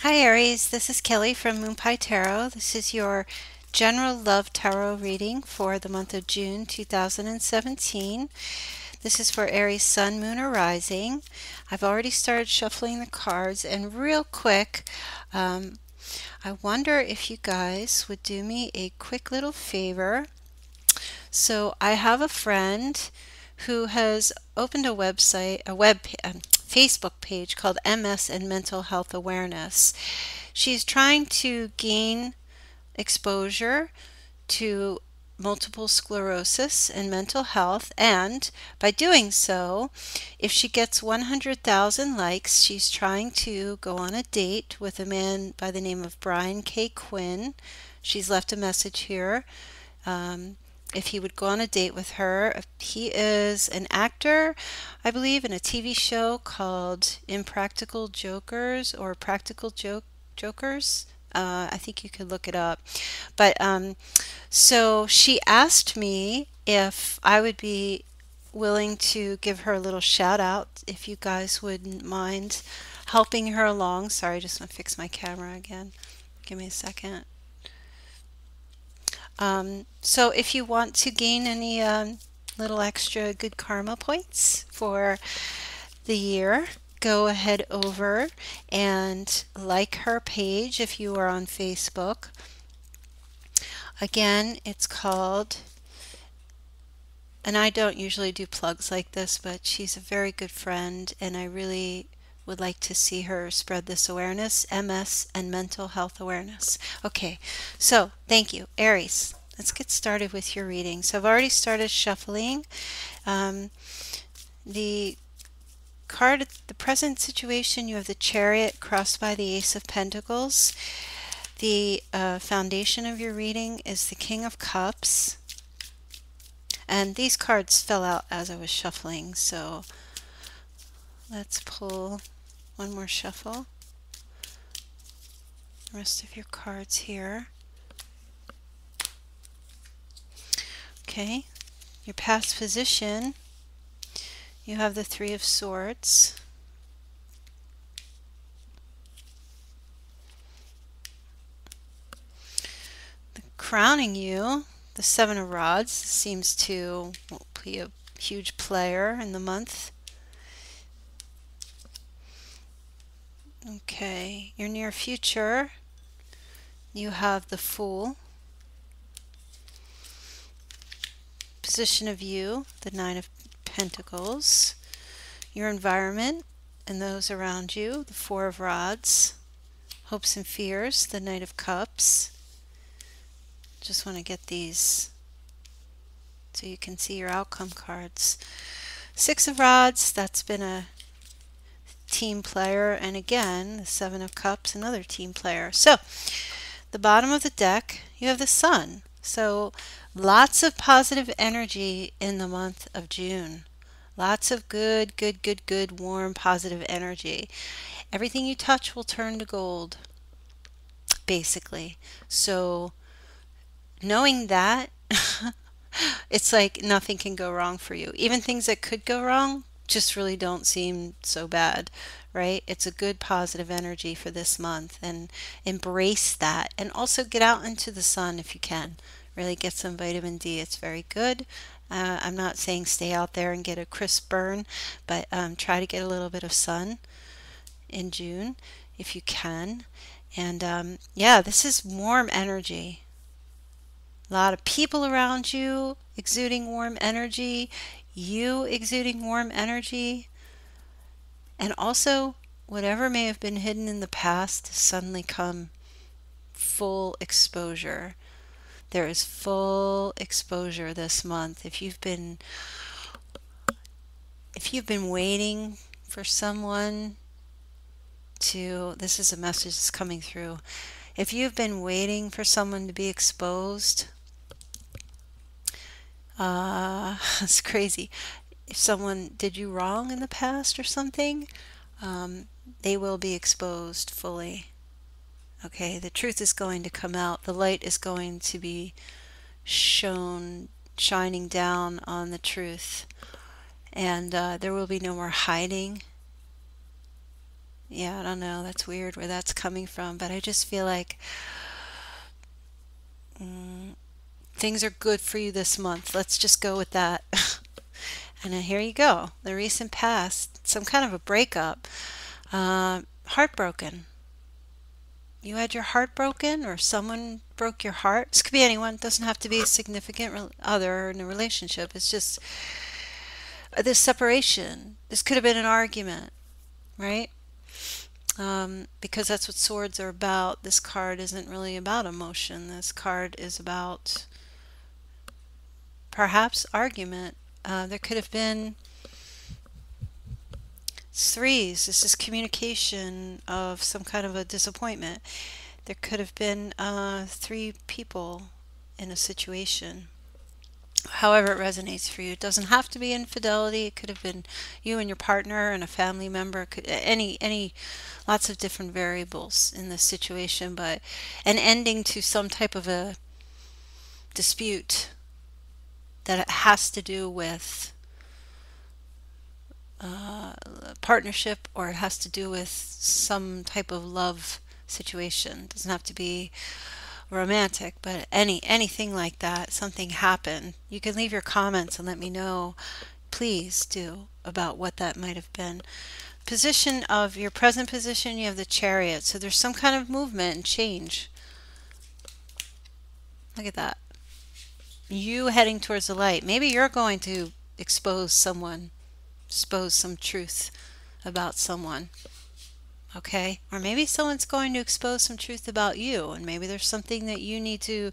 Hi Aries, this is Kelly from Moon Pie Tarot. This is your general love tarot reading for the month of June 2017. This is for Aries Sun, Moon, or Rising. I've already started shuffling the cards, and real quick, um, I wonder if you guys would do me a quick little favor. So I have a friend who has opened a website, Facebook page called MS and Mental Health Awareness. She's trying to gain exposure to multiple sclerosis and mental health, and by doing so, if she gets 100,000 likes, she's trying to go on a date with a man by the name of Brian K. Quinn. She's left a message here. Um, if he would go on a date with her. He is an actor, I believe, in a TV show called Impractical Jokers or Jokers. I think you could look it up. But so she asked me if I would be willing to give her a little shout out, if you guys wouldn't mind helping her along. Sorry, I just want to fix my camera again. Give me a second. So if you want to gain any little extra good karma points for the year, go ahead over and like her page if you are on Facebook. Again, it's called, and I don't usually do plugs like this, but she's a very good friend, and I really would like to see her spread this awareness, MS and mental health awareness. Okay, so thank you, Aries. Let's get started with your reading. So I've already started shuffling. Um, the card, the present situation, you have the Chariot crossed by the Ace of Pentacles. The foundation of your reading is the King of Cups. And these cards fell out as I was shuffling, so let's pull one more shuffle. The rest of your cards here. Okay, your past position, you have the Three of Swords. Crowning you, the Seven of Rods seems to be a huge player in the month. Okay, your near future, you have the Fool. Position of you, the Nine of Pentacles. Your environment and those around you, the Four of Rods. Hopes and fears, the Knight of Cups. Just want to get these so you can see your outcome cards. Six of Rods, that's been a team player, and again, the Seven of Cups, another team player. So, the bottom of the deck, you have the Sun. So, lots of positive energy in the month of June. Lots of good, warm, positive energy. Everything you touch will turn to gold, basically. So, knowing that, it's like nothing can go wrong for you. Even things that could go wrong just really don't seem so bad, right? It's a good positive energy for this month, and embrace that. And also get out into the sun if you can. Really get some vitamin D. It's very good. I'm not saying stay out there and get a crisp burn, but try to get a little bit of sun in June if you can. And yeah, this is warm energy. A lot of people around you exuding warm energy, you exuding warm energy, and also whatever may have been hidden in the past has suddenly come full exposure. There is full exposure this month. If you've been waiting for someone to, this is a message that's coming through. If you've been waiting for someone to be exposed, it's crazy. If someone did you wrong in the past or something, they will be exposed fully. Okay, the truth is going to come out. The light is going to be shining down on the truth. And there will be no more hiding. Yeah, I don't know. That's weird where that's coming from, but I just feel like mm, things are good for you this month. Let's just go with that. And then here you go. The recent past, some kind of a breakup. Heartbroken. You had your heart broken, or someone broke your heart. This could be anyone. It doesn't have to be a significant other in a relationship. It's just this separation. This could have been an argument, right? Because that's what swords are about. This card isn't really about emotion. This card is about perhaps argument. There could have been threes. This is communication of some kind of a disappointment. There could have been three people in a situation. However it resonates for you. It doesn't have to be infidelity. It could have been you and your partner and a family member. It could any lots of different variables in this situation, but an ending to some type of a dispute that has to do with partnership, or it has to do with some type of love situation. It doesn't have to be romantic, but anything like that. Something happened. You can leave your comments and let me know, please do, about what that might have been. Position of your present position, you have the Chariot, so there's some kind of movement and change. Look at that. You heading towards the light. Maybe you're going to expose someone, expose some truth about someone. Okay, or maybe someone's going to expose some truth about you, and maybe there's something that you need to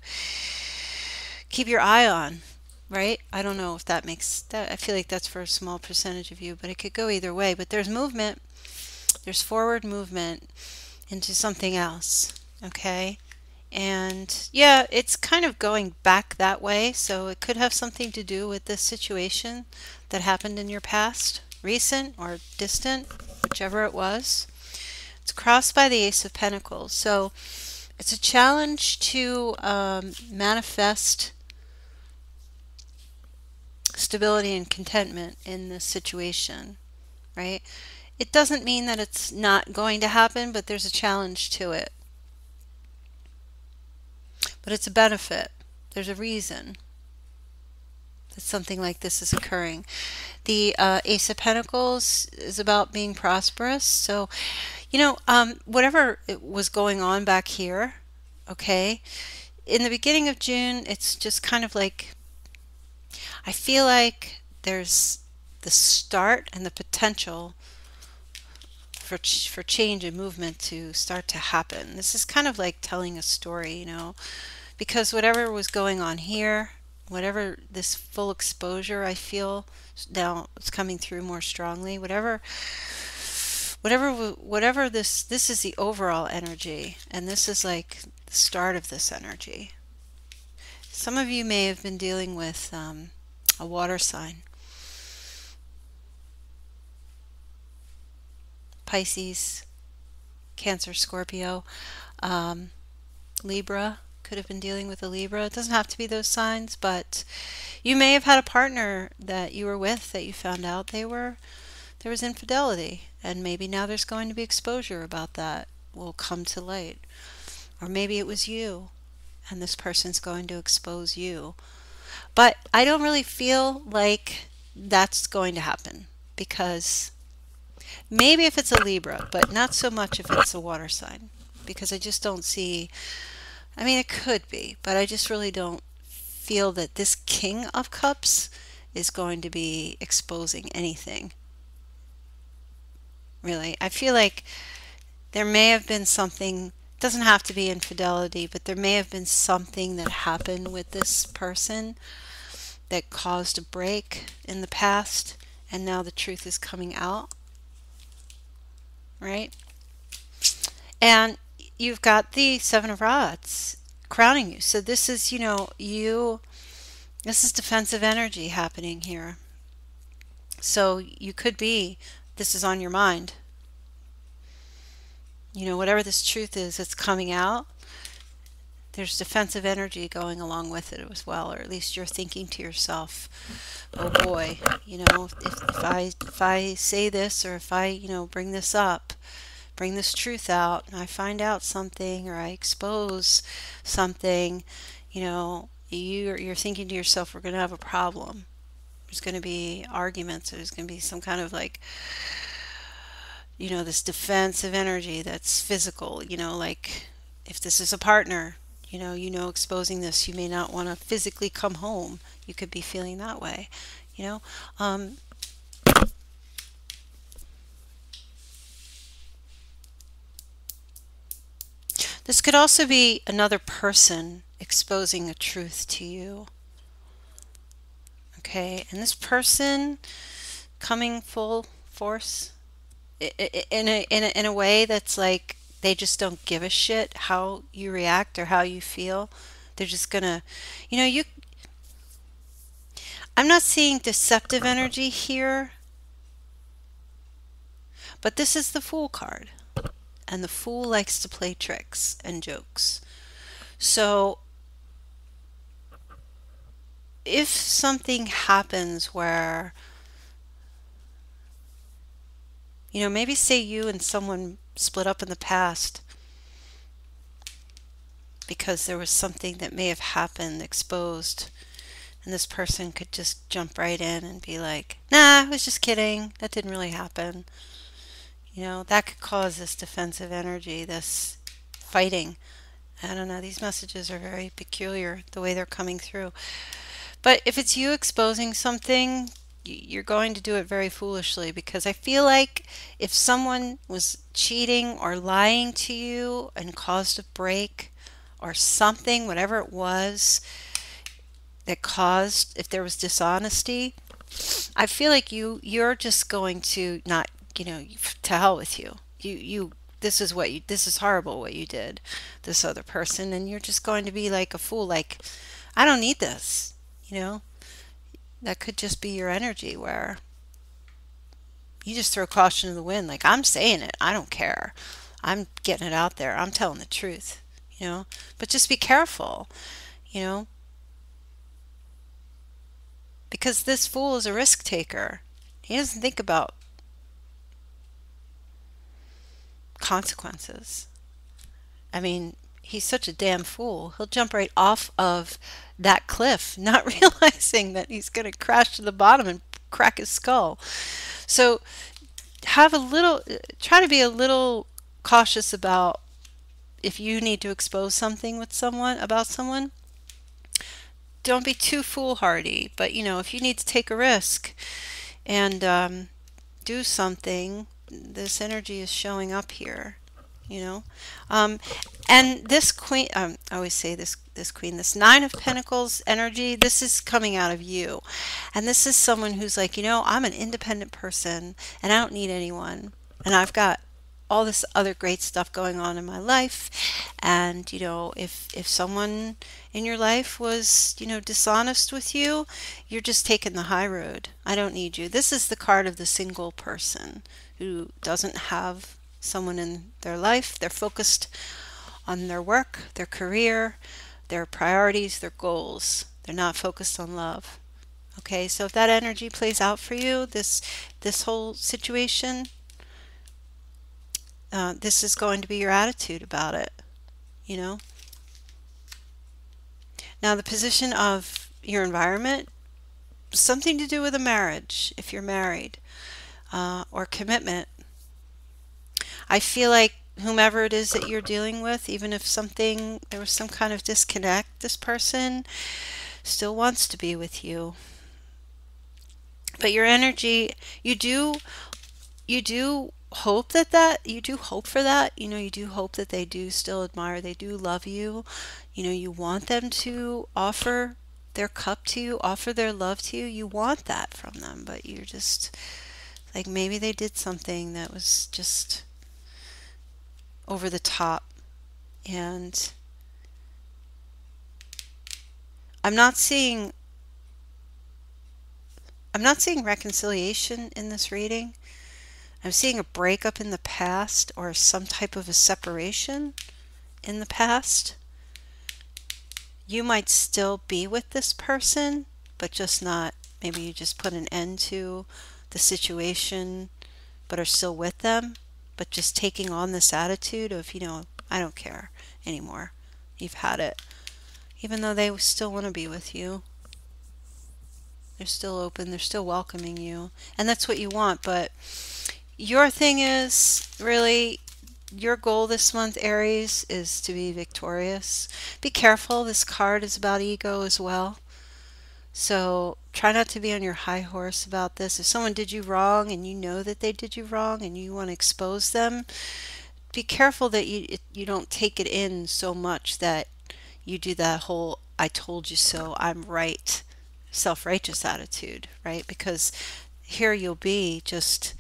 keep your eye on, right? I don't know if that makes that. I feel like that's for a small percentage of you, but it could go either way. But there's movement, there's forward movement into something else. Okay, and yeah, it's kind of going back that way, so it could have something to do with this situation that happened in your past, recent or distant, whichever it was. It's crossed by the Ace of Pentacles. So it's a challenge to manifest stability and contentment in this situation, right? It doesn't mean that it's not going to happen, but there's a challenge to it. But it's a benefit. There's a reason that something like this is occurring. The Ace of Pentacles is about being prosperous. So, whatever it was going on back here, okay, in the beginning of June, it's just kind of like, I feel like there's the start and the potential for change and movement to start to happen. This is kind of like telling a story, because whatever was going on here, whatever this full exposure I feel now, it's coming through more strongly. Whatever this is the overall energy, and this is like the start of this energy. Some of you may have been dealing with a water sign. Pisces, Cancer, Scorpio, Libra. Could have been dealing with a Libra. It doesn't have to be those signs, but you may have had a partner that you were with that you found out there was infidelity, and maybe now there's going to be exposure about that will come to light. Or maybe it was you and this person's going to expose you. But I don't really feel like that's going to happen, because maybe if it's a Libra, but not so much if it's a water sign, because I just don't see. I mean, it could be, but I just really don't feel that this King of Cups is going to be exposing anything. Really. I feel like there may have been something, it doesn't have to be infidelity, but there may have been something that happened with this person that caused a break in the past, and now the truth is coming out, right? And you've got the Seven of Rods crowning you. So this is, this is defensive energy happening here. So you could be, this is on your mind. Whatever this truth is that's coming out, there's defensive energy going along with it as well, or at least you're thinking to yourself, oh boy, if I say this, or if I, bring this up, bring this truth out and I find out something or I expose something, you're thinking to yourself, we're going to have a problem. There's going to be arguments. There's going to be some kind of like, this defensive energy that's physical, like if this is a partner, exposing this, you may not want to physically come home. You could be feeling that way, you know. Um, this could also be another person exposing a truth to you. Okay, and this person coming full force in a way that's like they just don't give a shit how you react or how you feel. They're just gonna, you know, you. I'm not seeing deceptive energy here, but this is the Fool card, and the Fool likes to play tricks and jokes. So if something happens where, maybe say you and someone split up in the past because there was something that may have happened exposed, and this person could just jump right in and be like, nah, I was just kidding, that didn't really happen. That could cause this defensive energy, this fighting. I don't know, these messages are very peculiar the way they're coming through. But if it's you exposing something, you're going to do it very foolishly, because I feel like if someone was cheating or lying to you and caused a break or something, whatever it was that caused, if there was dishonesty, I feel like you're just going to not, to hell with you. This is horrible what you did, this other person, and you're just going to be like a fool, like, I don't need this, that could just be your energy where you just throw caution to the wind, like, I'm saying it, I don't care, I'm getting it out there, I'm telling the truth, but just be careful, you know because this fool is a risk taker. He doesn't think about consequences. I mean, he's such a damn fool. He'll jump right off of that cliff, not realizing that he's going to crash to the bottom and crack his skull. So try to be a little cautious about if you need to expose something about someone. Don't be too foolhardy, but if you need to take a risk and do something, this energy is showing up here, you know. Um, and this queen, I always say this queen, this Nine of Pentacles energy, this is coming out of you. And this is someone who's like, I'm an independent person and I don't need anyone. And I've got all this other great stuff going on in my life. And, if someone in your life was, dishonest with you, you're just taking the high road. I don't need you. This is the card of the single person who doesn't have someone in their life. They're focused on their work, their career, their priorities, their goals. They're not focused on love. Okay, so if that energy plays out for you, this whole situation, this is going to be your attitude about it, Now, the position of your environment, something to do with a marriage, if you're married, or commitment. I feel like whomever it is that you're dealing with, even if there was some kind of disconnect, this person still wants to be with you. But your energy, you do hope you do hope for that, you do hope that they do still admire, they do love you, you want them to offer their cup to you, offer their love to you, you want that from them, but you're just like, maybe they did something that was just over the top. And I'm not seeing reconciliation in this reading. I'm seeing a breakup in the past or some type of a separation in the past. You might still be with this person, but just not, maybe you just put an end to the situation, but are still with them. but just taking on this attitude of, I don't care anymore. You've had it. Even though they still want to be with you, they're still open, they're still welcoming you. And that's what you want. But your thing is really, your goal this month, Aries, is to be victorious. Be careful. This card is about ego as well. So try not to be on your high horse about this. If someone did you wrong and you know that they did you wrong and you want to expose them, be careful that you don't take it in so much that you do that whole "I told you so, I'm right" self-righteous attitude, right? Because here you'll be just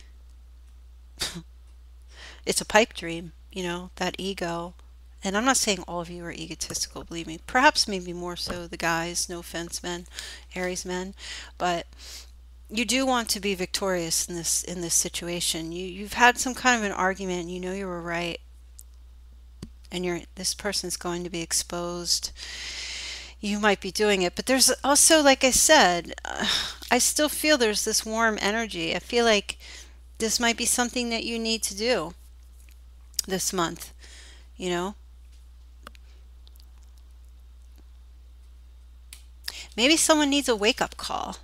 it's a pipe dream, that ego. And I'm not saying all of you are egotistical, believe me. Perhaps maybe more so the guys, no offense, men, Aries men, but you do want to be victorious in this situation. You've had some kind of an argument, and you know you were right, and this person's going to be exposed. You might be doing it, but there's also, like I said, I still feel there's this warm energy. I feel like this might be something that you need to do this month, you know? Maybe someone needs a wake-up call,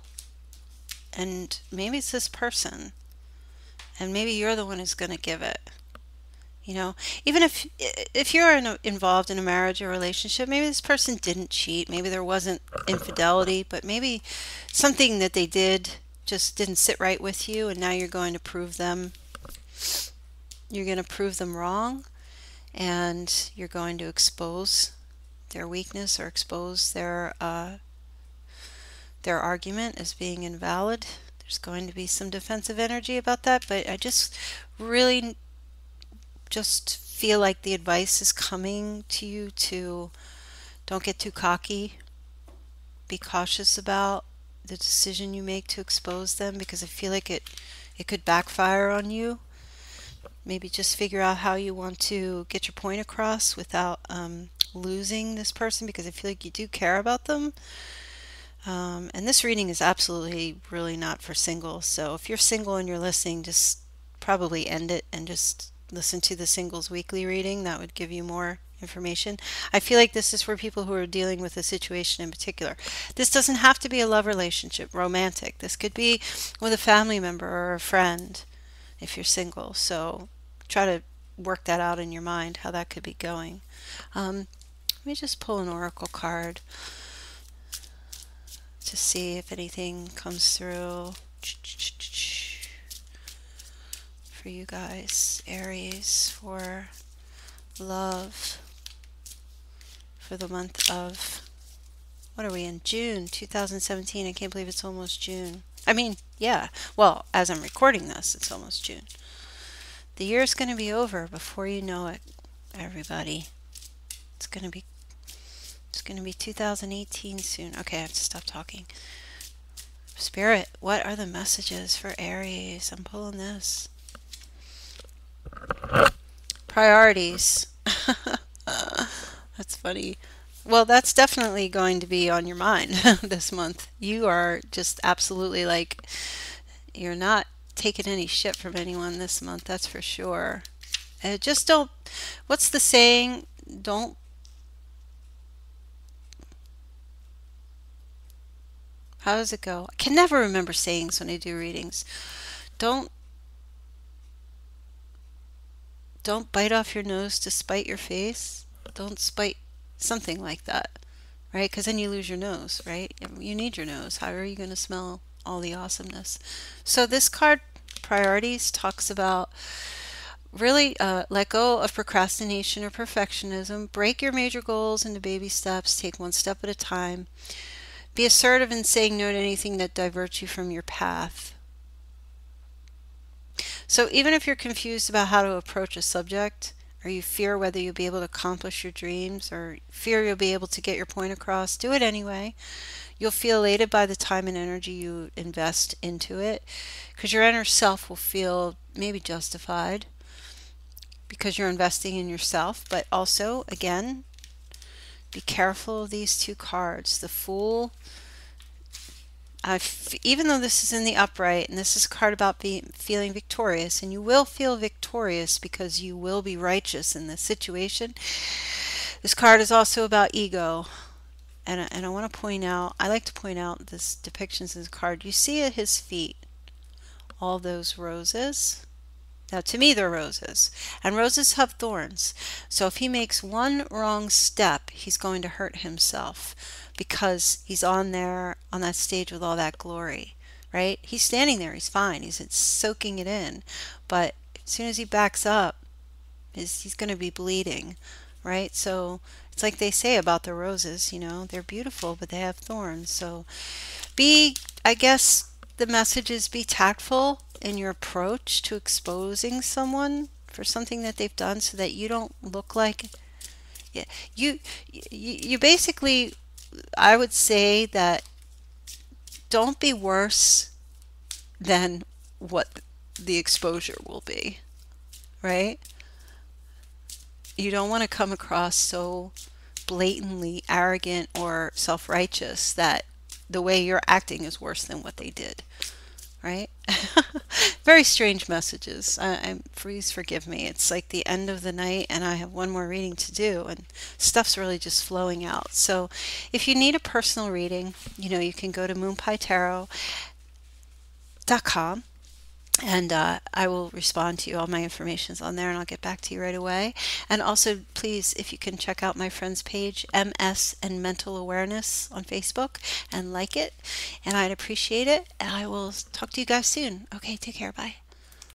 and maybe it's this person, and maybe you're the one who's going to give it. Even if you're involved in a marriage or relationship, maybe this person didn't cheat, maybe there wasn't infidelity, but maybe something that they did just didn't sit right with you, and now you're going to prove them wrong, and you're going to expose their weakness or expose their argument as being invalid. There's going to be some defensive energy about that, but I just really just feel like the advice is coming to you to don't get too cocky. Be cautious about the decision you make to expose them, because I feel like it could backfire on you. Maybe just figure out how you want to get your point across without losing this person, because I feel like you do care about them. And this reading is absolutely really not for singles. So if you're single and you're listening, just probably end it and just listen to the singles weekly reading. That would give you more information. I feel like this is for people who are dealing with a situation in particular. This doesn't have to be a love relationship, romantic. This could be with a family member or a friend if you're single. So try to work that out in your mind, how that could be going. Let me just pull an oracle card to see if anything comes through for you guys, Aries, for love for the month of, what are we in, June 2017. I can't believe it's almost June. I mean, yeah, well, as I'm recording this, it's almost June. The year's going to be over before you know it, everybody. It's going to be 2018 soon. Okay, I have to stop talking. Spirit, what are the messages for Aries? I'm pulling this. Priorities. That's funny. Well, that's definitely going to be on your mind this month. You are just absolutely like, you're not taking any shit from anyone this month, that's for sure. Just don't, what's the saying? How does it go? I can never remember sayings when I do readings. Don't bite off your nose to spite your face. Don't spite, something like that, right? Because then you lose your nose, right? You need your nose. How are you going to smell all the awesomeness? So this card, Priorities, talks about really let go of procrastination or perfectionism. Break your major goals into baby steps. Take one step at a time. Be assertive in saying no to anything that diverts you from your path. So even if you're confused about how to approach a subject, or you fear whether you'll be able to accomplish your dreams, or fear you'll be able to get your point across, do it anyway. You'll feel elated by the time and energy you invest into it, because your inner self will feel maybe justified because you're investing in yourself. But also, again, be careful of these two cards. The Fool, even though this is in the upright and this is a card about feeling victorious, and you will feel victorious because you will be righteous in this situation, this card is also about ego. And I want to point out, I like to point out this depictions in this card. You see at his feet all those roses. Now, to me, they're roses, and roses have thorns. So if he makes one wrong step, he's going to hurt himself because he's on there on that stage with all that glory, right? He's standing there, he's fine, he's soaking it in. But as soon as he backs up, he's going to be bleeding, right? So it's like they say about the roses, they're beautiful, but they have thorns. So I guess the message is be tactful in your approach to exposing someone for something that they've done so that you don't look like, yeah, you basically, I would say that don't be worse than what the exposure will be, right? You don't want to come across so blatantly arrogant or self-righteous that the way you're acting is worse than what they did, right? Very strange messages. Please forgive me. It's like the end of the night and I have one more reading to do and stuff's really just flowing out. So if you need a personal reading, you can go to moonpietarot.com and I will respond to you. All my information is on there and I'll get back to you right away. And also, please, if you can check out my friend's page, MS and Mental Awareness on Facebook, and like it, and I'd appreciate it. And I will talk to you guys soon. Okay, take care. Bye.